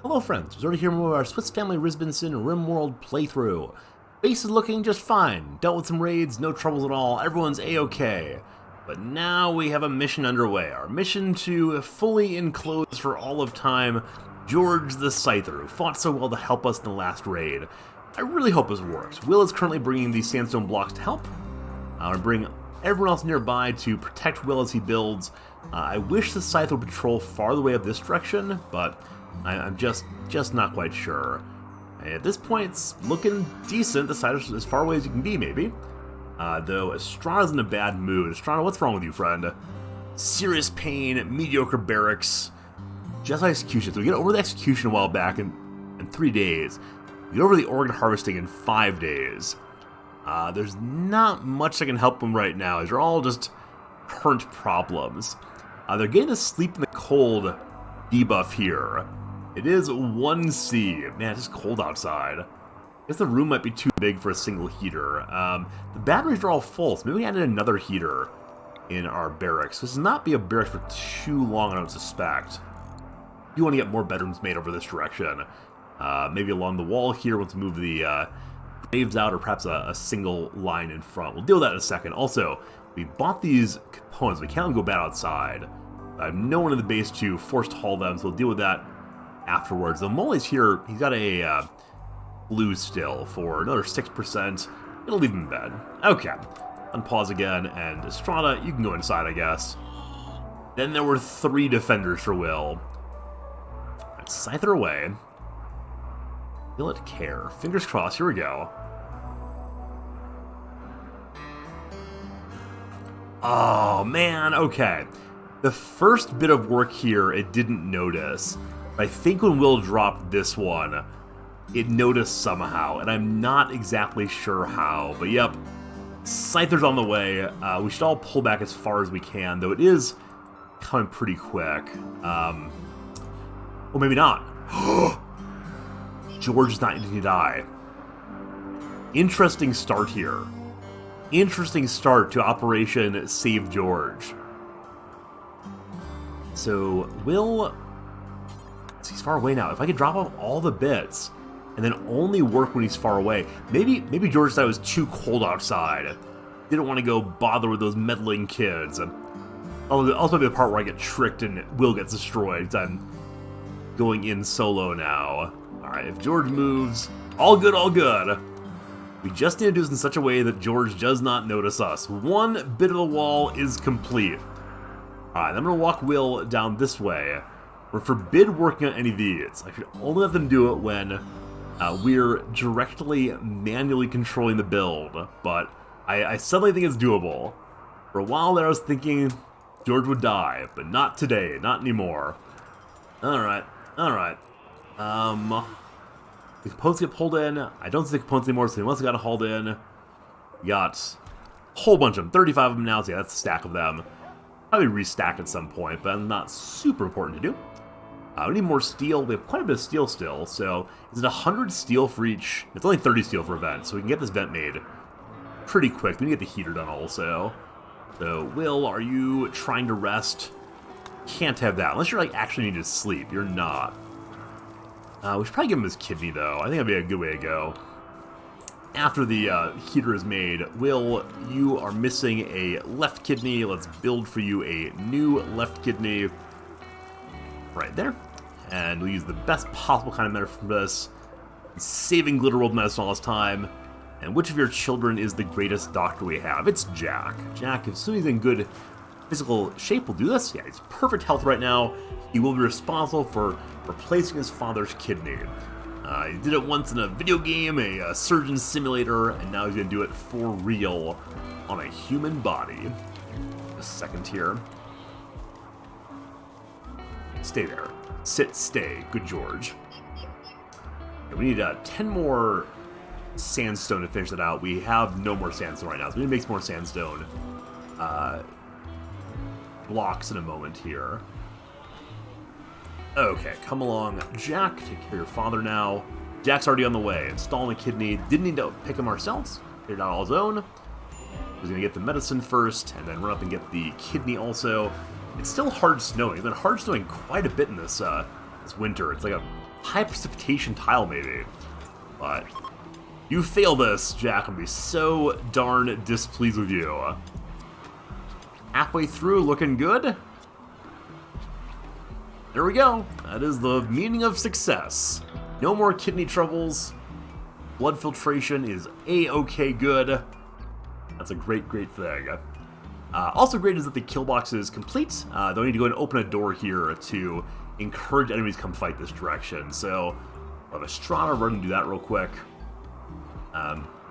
Hello friends, Rizorty here with our Swiss Family Rizbinson Rimworld playthrough. Base is looking just fine, dealt with some raids, no troubles at all, everyone's a-okay. But now we have a mission underway, our mission to fully enclose for all of time George the Scyther, who fought so well to help us in the last raid. I really hope this works. Will is currently bringing these sandstone blocks to help. I'm going to bring everyone else nearby to protect Will as he builds. I wish the Scyther would patrol farther away up this direction, but I'm just not quite sure. At this point, it's looking decent. The Scyther's as far away as you can be, maybe. Though Estrada's in a bad mood. Estrada, what's wrong with you, friend? Serious pain, mediocre barracks, just execution. So we get over the execution a while back in 3 days. We get over the organ harvesting in 5 days. There's not much that can help them right now. These are all just current problems. They're getting the sleep in the cold debuff here. It is 1C. Man, it's just cold outside. I guess the room might be too big for a single heater. The batteries are all full, so maybe we add in another heater in our barracks. This will not be a barracks for too long, I don't suspect. You want to get more bedrooms made over this direction. Maybe along the wall here, once we move the graves out, or perhaps a single line in front. We'll deal with that in a second. Also, we bought these components. We can't go bad outside. I have no one in the base to force to haul them, so we'll deal with that afterwards. The Mole's here. He's got a blue still for another 6%. It'll leave him in bed. Okay. Unpause again, and Estrada, you can go inside, I guess. Then there were 3 defenders for Will. Let's Scyther away. Feel it care. Fingers crossed. Here we go. Oh, man. Okay. The first bit of work here, it didn't notice. But I think when Will dropped this one, it noticed somehow, and I'm not exactly sure how. But yep, Scyther's on the way. We should all pull back as far as we can, though it is coming pretty quick. Well, maybe not. George is not going to die. Interesting start here. Interesting start to Operation Save George. So, Will... he's far away now. If I could drop off all the bits and then only work when he's far away. Maybe George thought it was too cold outside. Didn't want to go bother with those meddling kids. Also be the part where I get tricked and Will gets destroyed. I'm going in solo now. Alright, if George moves, all good, all good. We just need to do this in such a way that George does not notice us. One bit of the wall is complete. Alright, I'm going to walk Will down this way. We're forbid working on any of these. I should only let them do it when we're directly manually controlling the build. But I suddenly think it's doable. For a while there I was thinking George would die, but not today, not anymore. Alright, alright. The components get pulled in. I don't see the components anymore, so they must have got hauled in. We got a whole bunch of them, 35 of them now, so yeah, that's a stack of them. Probably restacked at some point, but not super important to do. We need more steel. We have quite a bit of steel still, so is it 100 steel for each? It's only 30 steel for a vent, so we can get this vent made pretty quick. We need to get the heater done also. So, Will, are you trying to rest? Can't have that, unless you're like actually needing to sleep. You're not. We should probably give him his kidney, though. I think that'd be a good way to go. After the heater is made, Will, you are missing a left kidney. Let's build for you a new left kidney. Right there. And we'll use the best possible kind of medicine for this. Saving Glitterworld medicine all this time. And which of your children is the greatest doctor we have? It's Jack. Jack, as soon as he's in good physical shape, will do this. Yeah, he's perfect health right now. He will be responsible for replacing his father's kidney. He did it once in a video game, a surgeon simulator, and now he's going to do it for real on a human body. A second here. Stay there. Sit, stay. Good George. Okay, we need 10 more sandstone to finish that out. We have no more sandstone right now, so we need to make some more sandstone blocks in a moment here. Okay, come along, Jack. Take care of your father now. Jack's already on the way. Installing a kidney. Didn't need to pick him ourselves. Figured out all his own. He's going to get the medicine first, and then run up and get the kidney also. It's still hard snowing. It's been hard snowing quite a bit in this this winter. It's like a high precipitation tile, maybe. But you fail this, Jack. I'm gonna be so darn displeased with you. Halfway through, looking good. There we go. That is the meaning of success. No more kidney troubles. Blood filtration is a-okay good. That's a great, great thing. Also great is that the kill box is complete. They'll need to go and open a door here to encourage enemies to come fight this direction. So I'll have a Strata run and do that real quick.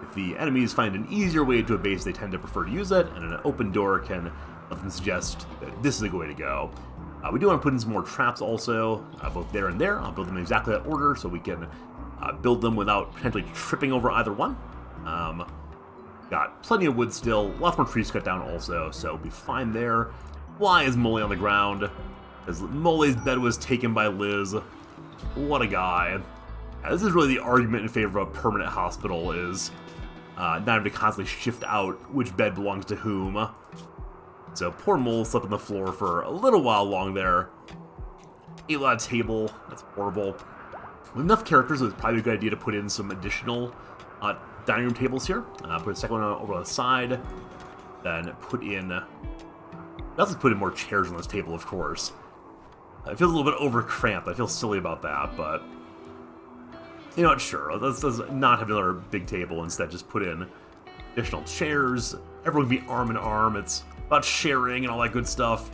If the enemies find an easier way to a base, they tend to prefer to use it, and an open door can let them suggest that this is a good way to go. We do want to put in some more traps also, both there and there. I'll build them in exactly that order so we can build them without potentially tripping over either one. Got plenty of wood still, lots more trees cut down also, so we'll be fine there. Why is Mole on the ground? Because Mole's bed was taken by Liz. What a guy. This is really the argument in favor of a permanent hospital, is not having to constantly shift out which bed belongs to whom. So poor Mole slept on the floor for a little while long there. Ate a lot of table. That's horrible. With enough characters, it's probably a good idea to put in some additional dining room tables here. Put a second one over on the side. Then put in... Let's put in more chairs on this table, of course. It feels a little bit over-cramped. I feel silly about that, but... You know what, sure. Let's not have another big table. Instead, just put in additional chairs. Everyone can be arm in arm. It's about sharing and all that good stuff.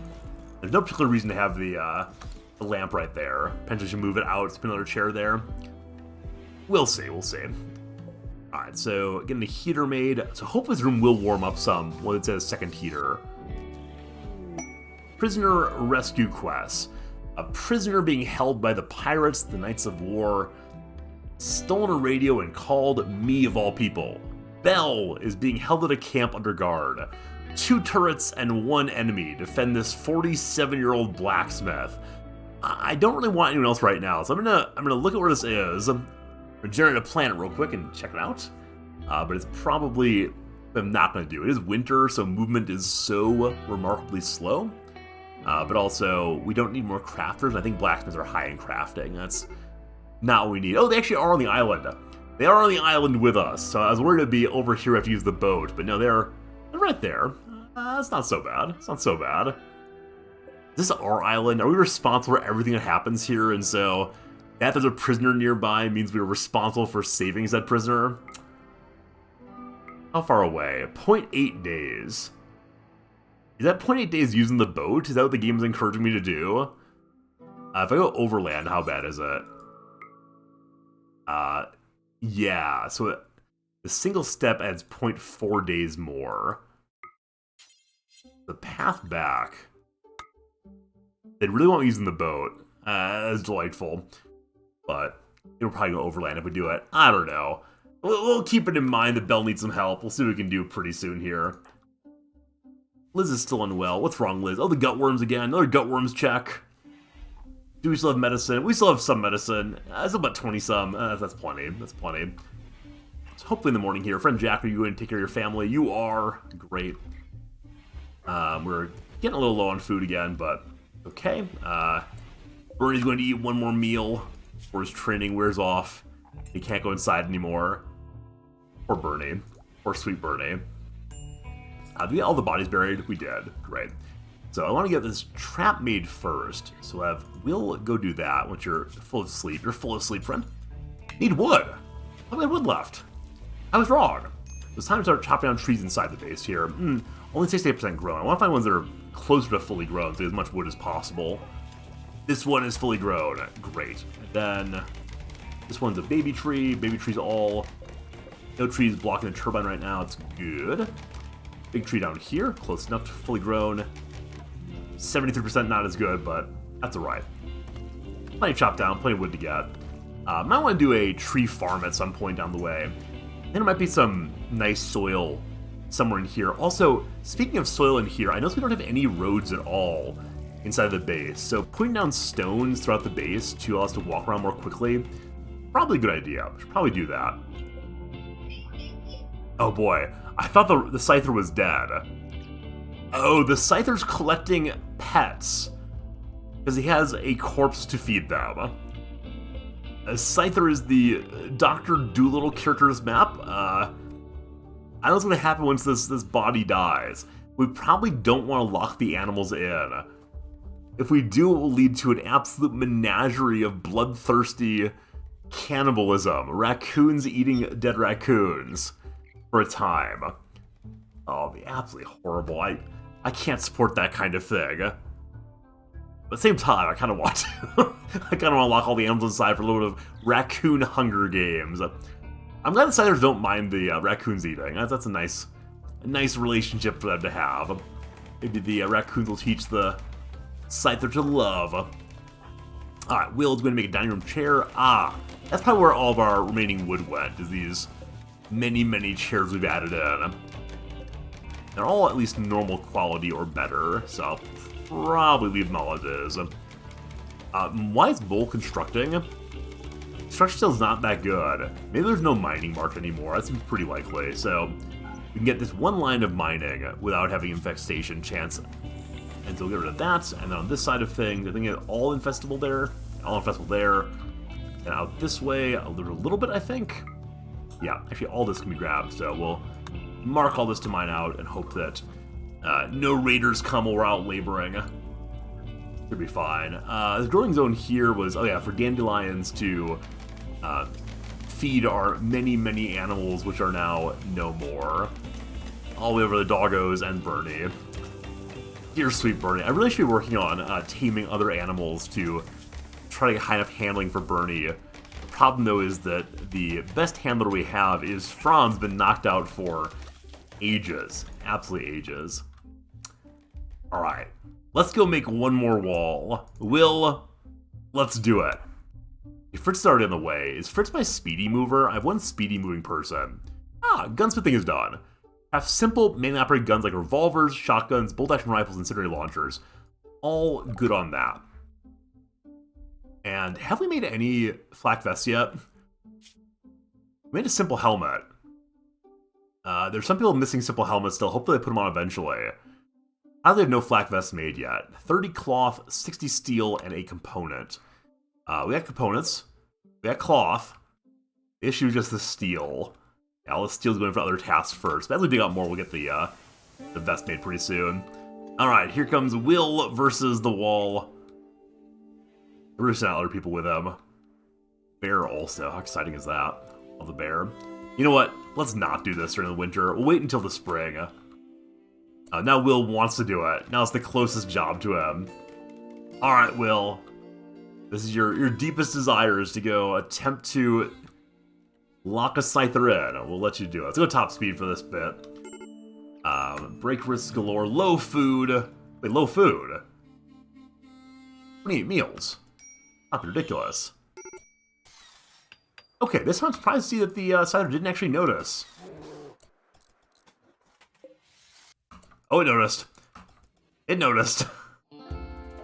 There's no particular reason to have the lamp right there. Potentially should move it out, put another chair there. We'll see, we'll see. Alright, so getting the heater made. So hopefully this room will warm up some when it says second heater. Prisoner rescue quest. A prisoner being held by the pirates, the Knights of War, stolen a radio and called me of all people. Bell is being held at a camp under guard. 2 turrets and 1 enemy defend this 47-year-old blacksmith. I don't really want anyone else right now, so I'm gonna look at where this is. I'm gonna generate a planet real quick and check it out. But it's probably what I'm not gonna do. It is winter, so movement is so remarkably slow. But also, we don't need more crafters. I think blacksmiths are high in crafting. That's not what we need. Oh, they actually are on the island. They are on the island with us, so I was worried it'd be over here if you use the boat, but no, they're right there. That's not so bad. It's not so bad. Is this our island? Are we responsible for everything that happens here? And so, that there's a prisoner nearby means we are responsible for saving said prisoner? How far away? 0.8 days. Is that 0.8 days using the boat? Is that what the game's encouraging me to do? If I go overland, how bad is it? Yeah, so the single step adds 0.4 days more. The path back. They really want me using the boat. That's delightful. But it'll probably go overland if we do it. I don't know. We'll keep it in mind that Belle needs some help. We'll see what we can do pretty soon here. Liz is still unwell. What's wrong, Liz? Oh, the gutworms again. Another gutworms check. Do we still have medicine? We still have some medicine. It's about 20-some. That's plenty. That's plenty. So hopefully in the morning here. Friend Jack, are you going to take care of your family? You are. Great. We're getting a little low on food again, but okay. Bernie's going to eat one more meal before his training wears off. He can't go inside anymore. Poor Bernie. Poor sweet Bernie. Did we get all the bodies buried? We did. Great. So I want to get this trap made first. So we'll go do that once you're full of sleep. You're full of sleep, friend. Need wood. How many wood left? I was wrong. It's time to start chopping down trees inside the base here. Only 68% grown. I want to find ones that are closer to fully grown, so as much wood as possible. This one is fully grown. Great. And then this one's a baby tree. Baby trees all. No trees blocking the turbine right now. It's good. Big tree down here. Close enough to fully grown. 73% not as good, but that's alright. Plenty chopped down, plenty of wood to get. Might want to do a tree farm at some point down the way. Then there might be some nice soil somewhere in here. Also, speaking of soil in here, I notice we don't have any roads at all inside of the base. So putting down stones throughout the base to allow us to walk around more quickly, probably a good idea. We should probably do that. Oh boy, I thought the Scyther was dead. Oh, the Scyther's collecting pets because he has a corpse to feed them. Scyther is the Dr. Doolittle character's map. I don't know what's going to happen once this body dies. We probably don't want to lock the animals in. If we do, it will lead to an absolute menagerie of bloodthirsty cannibalism. Raccoons eating dead raccoons for a time. Oh, it'd be absolutely horrible. I can't support that kind of thing. But at the same time, I kind of want to. I kind of want to lock all the animals inside for a little bit of raccoon Hunger Games. I'm glad the Scythers don't mind the raccoons eating. That's a nice relationship for them to have. Maybe the raccoons will teach the Scyther to love. Alright, Will's going to make a dining room chair. That's probably where all of our remaining wood went, is these many chairs we've added in. They're all at least normal quality or better, so I'll probably leave them all as is. Why is Bull constructing? Construction still is not that good. Maybe there's no mining march anymore. That seems pretty likely, so we can get this one line of mining without having infestation chance. And so we'll get rid of that, and then on this side of things, I think it's all infestable there, and out this way, there's a little bit, I think. Yeah, actually all this can be grabbed, so we'll mark all this to mine out and hope that no raiders come while we're out laboring. Should be fine. The growing zone here was, for dandelions to feed our many animals, which are now no more. All the way over the doggos and Bernie. Dear sweet Bernie. I really should be working on taming other animals to try to get high enough handling for Bernie. The problem, though, is that the best handler we have is Franz, been knocked out for ages. Absolutely ages. Alright. Let's go make one more wall. Will, let's do it. Fritz is already on the way. Is Fritz my speedy mover? I have one speedy moving person. Gunsmithing is done. Have simple, mainly operated guns like revolvers, shotguns, bolt-action rifles, and incendiary launchers. All good on that. And have we made any flak vests yet? We made a simple helmet. There's some people missing simple helmets still. Hopefully they put them on eventually. I have no flak vests made yet. 30 cloth, 60 steel, and a component. We got components. We got cloth. The issue is just the steel. Yeah, all the steel's going for other tasks first. But as we dig out more, we'll get the vest made pretty soon. Alright, here comes Will versus the wall. We're going to send out other people with him. Bear also. How exciting is that? Love the bear. You know what? Let's not do this during the winter. We'll wait until the spring. Now Will wants to do it. Now it's the closest job to him. Alright, Will. This is your deepest desire is to go attempt to lock a Scyther in. We'll let you do it. Let's go top speed for this bit. Break risks galore. Low food. Wait, low food? What do you eat? Meals? Not ridiculous. Okay, this time I'm surprised to see that the Scyther didn't actually notice. Oh, it noticed. It noticed.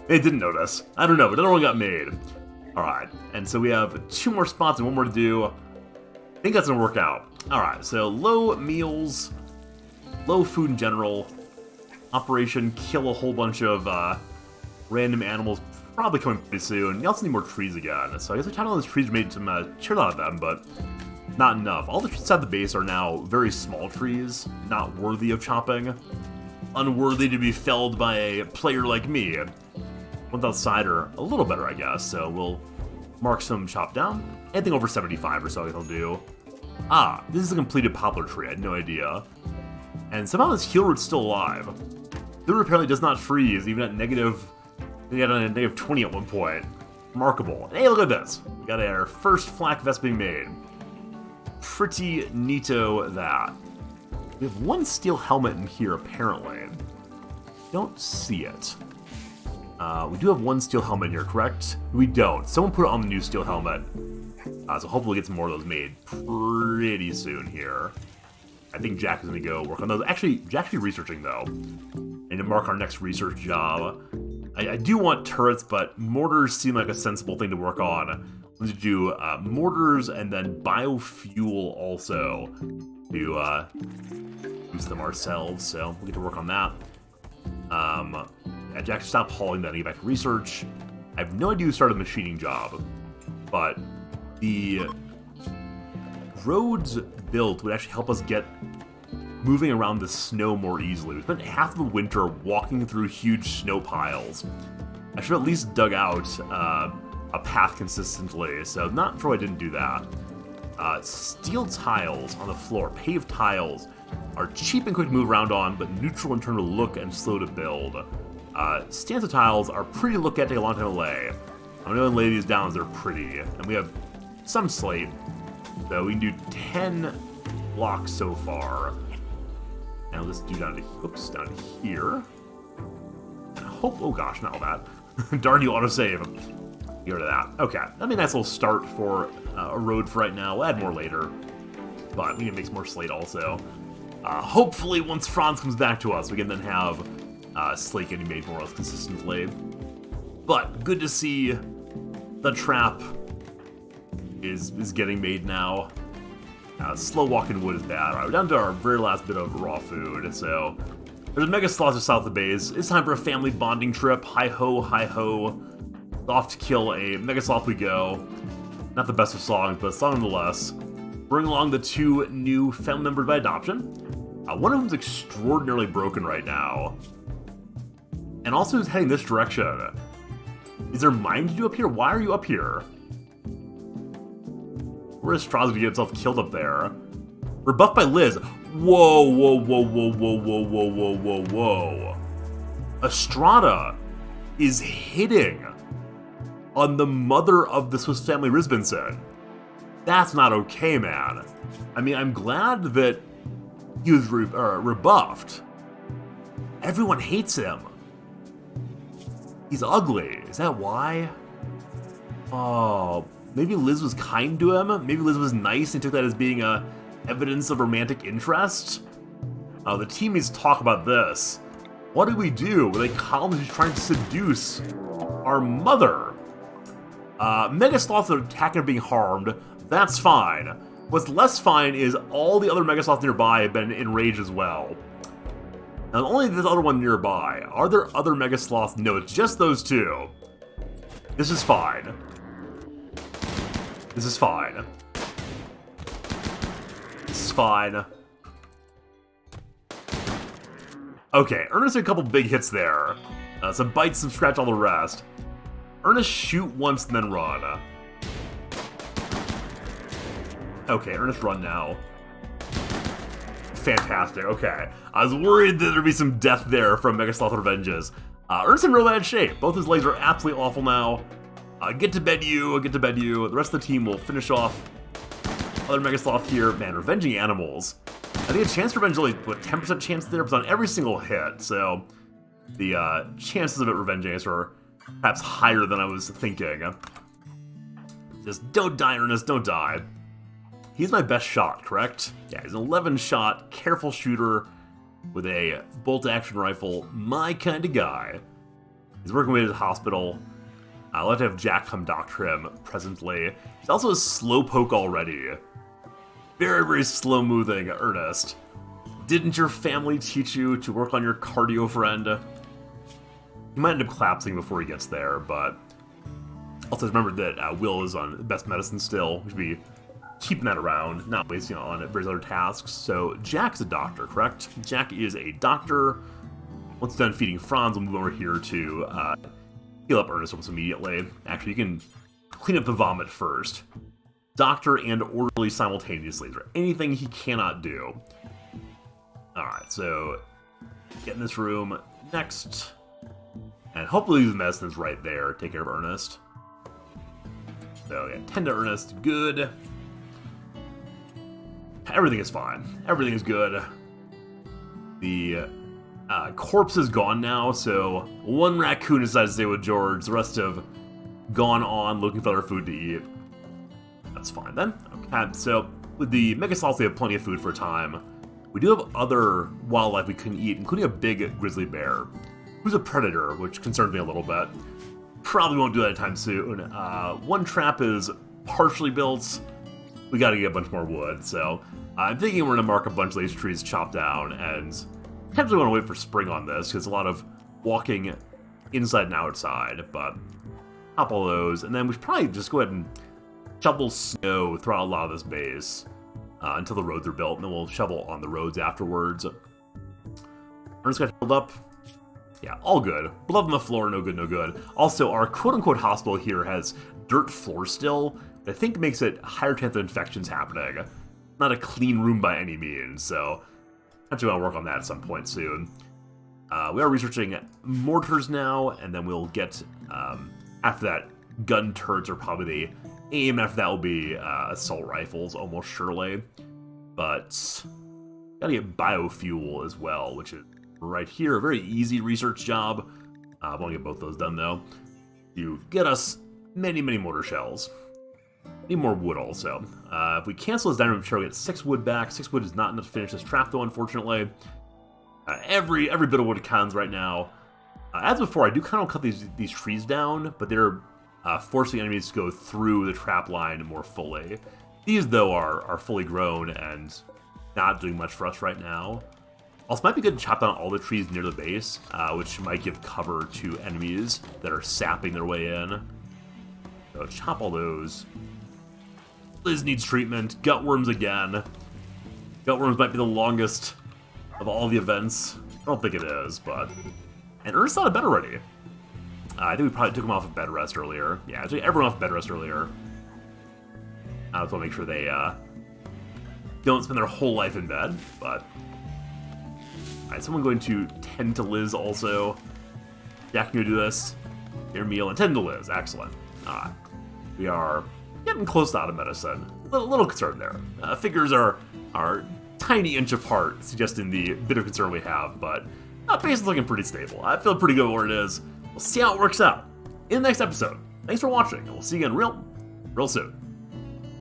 It didn't notice. I don't know, but another one got made. Alright, and so we have 2 more spots and 1 more to do. I think that's gonna work out. Alright, so low meals, low food in general, operation kill a whole bunch of random animals, probably coming pretty soon. You also need more trees again, so I guess we found all those trees made some cheer out of them, but not enough. All the trees at the base are now very small trees, not worthy of chopping. Unworthy to be felled by a player like me. One outsider, a little better, I guess, so we'll mark some chop down. Anything over 75 or so I think I'll do. This is a completed poplar tree, I had no idea. And somehow this heal root's still alive. The root apparently does not freeze, even at negative... They got a negative 20 at one point. Remarkable. Hey, look at this. We got our first flak vest being made. Pretty neato that. We have 1 steel helmet in here, apparently. Don't see it. We do have 1 steel helmet here, correct? We don't. Someone put it on the new steel helmet. So hopefully we'll get some more of those made pretty soon here. I think Jack is going to go work on those. Actually, Jack's researching, though. And to mark our next research job. I do want turrets, but mortars seem like a sensible thing to work on. Let's do mortars and then biofuel also to use them ourselves. So we'll get to work on that. Yeah, Jack, stop hauling that and get back to research. I have no idea who started the machining job, but the roads built would actually help us get moving around the snow more easily. We spent half the winter walking through huge snow piles. I should have at least dug out a path consistently, so not sure I didn't do that. Steel tiles on the floor, paved tiles, are cheap and quick to move around on, but neutral in terms of look and slow to build. Stanza tiles are pretty to look at, take a long time to lay. I'm going to lay these down as they're pretty, and we have some slate, so we can do 10 blocks so far. Now let's do down to here. And hope, oh gosh, not all that. Darn you, autosave. Get rid of that. Okay, that'd be a nice little start for a road for right now. We'll add more later, but we need to make some more slate also. Hopefully, once Franz comes back to us, we can then have slate getting made more or less consistently. But good to see the trap is getting made now. Slow walking wood is bad. All right, we're down to our very last bit of raw food. So there's a mega sloth just south of the base. It's time for a family bonding trip. Hi ho, hi ho. Off to kill a mega sloth we go. Not the best of songs, but a song nonetheless. Bring along the two new family members by adoption. One of them's extraordinarily broken right now, and also is heading this direction. Is there mining to do up here? Why are you up here? Where is Straz to get himself killed up there? Rebuffed by Liz. Whoa, whoa, whoa, whoa, whoa, whoa, whoa, whoa, whoa, whoa. Estrada is hitting on the mother of the Swiss family Rizbinson. That's not okay, man. I mean, I'm glad that he was rebuffed. Everyone hates him. He's ugly. Is that why? Oh, maybe Liz was kind to him? Maybe Liz was nice and took that as being evidence of romantic interest? The team needs to talk about this. What do we do with a column who's trying to seduce our mother? Mega Sloths are attacking and being harmed. That's fine. What's less fine is all the other Mega Sloths nearby have been enraged as well. Not only this other one nearby, are there other Mega Sloths? No, it's just those two. This is fine. This is fine. This is fine. Okay, Ernest did a couple big hits there. Some bites, some scratch, all the rest. Ernest shoot once and then run. Okay, Ernest run now. Fantastic, okay. I was worried that there'd be some death there from Mega Sloth Revenges. Ernest's in real bad shape. Both his legs are absolutely awful now. Get to bed, you. Get to bed, you. The rest of the team will finish off other Mega Sloth here. Man, revenging animals. I think a chance to revenge is only, what, 10% chance there, but on every single hit, so the chances of it revenging us are perhaps higher than I was thinking. Just don't die, Ernest, don't die. He's my best shot, correct? Yeah, he's an 11-shot, careful shooter with a bolt-action rifle, my kind of guy. He's working away to the hospital. I'll have to have Jack come doctor him presently. He's also a slowpoke already. Very, very slow-moving, Ernest. Didn't your family teach you to work on your cardio, friend? He might end up collapsing before he gets there, but also remember that Will is on best medicine still. We should be keeping that around, not wasting it on various other tasks. So Jack's a doctor, correct? Jack is a doctor. Once done feeding Franz, we'll move over here to heal up Ernest almost immediately. Actually, you can clean up the vomit first. Doctor and orderly simultaneously. Is there anything he cannot do? Alright, so get in this room next. And hopefully the medicine's right there. Take care of Ernest. So yeah, tend to Ernest. Good. Everything is fine. Everything is good. The corpse is gone now, so one raccoon decided to stay with George. The rest have gone on looking for other food to eat. That's fine then. Okay, so with the Mega Sloths, we have plenty of food for a time. We do have other wildlife we couldn't eat, including a big grizzly bear, who's a predator, which concerns me a little bit. Probably won't do that anytime soon. One trap is partially built. We gotta get a bunch more wood, so I'm thinking we're gonna mark a bunch of these trees chopped down, and potentially want to wait for spring on this, because a lot of walking inside and outside, but pop all those, and then we should probably just go ahead and shovel snow throughout a lot of this base until the roads are built, and then we'll shovel on the roads afterwards. Ernest got healed up. Yeah, all good. Blood on the floor, no good, no good. Also, our quote-unquote hospital here has dirt floor still. I think makes it higher chance of infections happening. Not a clean room by any means, so actually want to work on that at some point soon. We are researching mortars now, and then we'll get, after that, gun turrets are probably the aim. After that will be assault rifles, almost surely. But gotta get biofuel as well, which is right here. A very easy research job. I want to get both those done, though. You get us many, many mortar shells. Need more wood also. If we cancel this dynamite material, we get 6 wood back. 6 wood is not enough to finish this trap, though, unfortunately. Every bit of wood counts right now. As before, I do kind of cut these trees down, but they're forcing enemies to go through the trap line more fully. These, though, are fully grown and not doing much for us right now. Also, might be good to chop down all the trees near the base, which might give cover to enemies that are sapping their way in. So chop all those. Liz needs treatment. Gutworms again. Gutworms might be the longest of all the events. I don't think it is, but... And Ernest's out of bed already. I think we probably took him off of bed rest earlier. Yeah, I took everyone off bed rest earlier. I just want to make sure they don't spend their whole life in bed, but... Alright, someone going to tend to Liz also. Jack, can you do this? Your meal and tend to Liz. Excellent. We are getting close to out of medicine. A little concerned there. Figures are tiny inch apart, suggesting the bit of concern we have, but base is looking pretty stable. I feel pretty good where it is. We'll see how it works out in the next episode. Thanks for watching, and we'll see you again real soon.